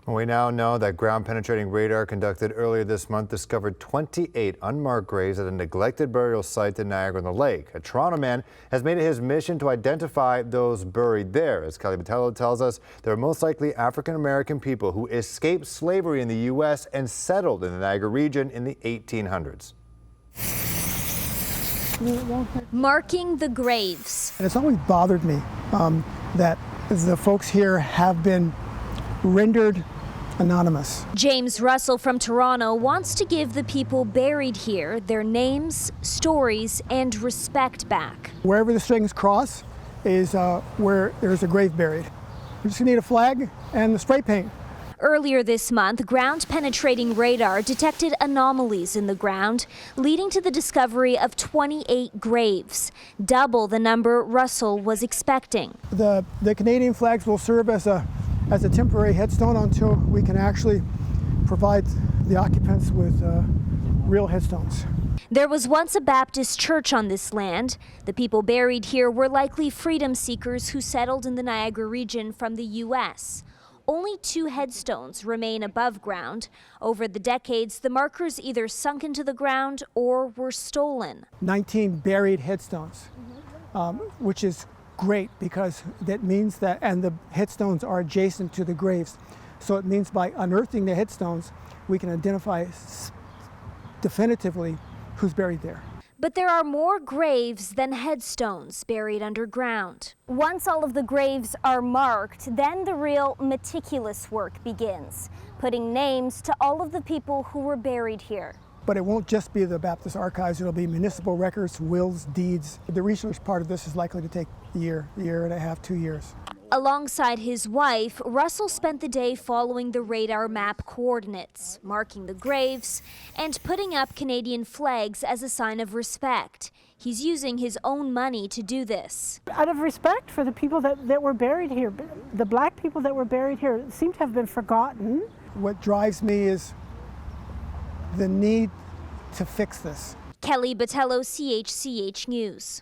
We now know that ground-penetrating radar conducted earlier this month discovered 28 unmarked graves at a neglected burial site in Niagara-on-the-Lake. A Toronto man has made it his mission to identify those buried there. As Kelly BOTELHO tells us, they're most likely African-American people who escaped slavery in the U.S. and settled in the Niagara region in the 1800s. Marking the graves. And it's always bothered me that the folks here have been rendered anonymous. James Russell from Toronto wants to give the people buried here their names, stories, and respect back. Wherever the strings cross is where there's a grave buried. We just need a flag and the spray paint. Earlier this month, ground-penetrating radar detected anomalies in the ground, leading to the discovery of 28 graves, double the number Russell was expecting. The Canadian flags will serve as a temporary headstone until we can actually provide the occupants with real headstones. There was once a Baptist church on this land. The people buried here were likely freedom seekers who settled in the Niagara region from the U.S. Only 2 headstones remain above ground. Over the decades, the markers either sunk into the ground or were stolen. 19 buried headstones, which is great because that means that, and the headstones are adjacent to the graves. So it means by unearthing the headstones, we can identify definitively who's buried there. But there are more graves than headstones buried underground. Once all of the graves are marked, then the real meticulous work begins, putting names to all of the people who were buried here. But it won't just be the Baptist archives, it'll be municipal records, wills, deeds. The research part of this is likely to take a year and a half, 2 years. Alongside his wife, Russell spent the day following the radar map coordinates, marking the graves, and putting up Canadian flags as a sign of respect. He's using his own money to do this. Out of respect for the people that were buried here, the black people that were buried here seem to have been forgotten. What drives me is the need to fix this. Kelly BOTELHO, CHCH News.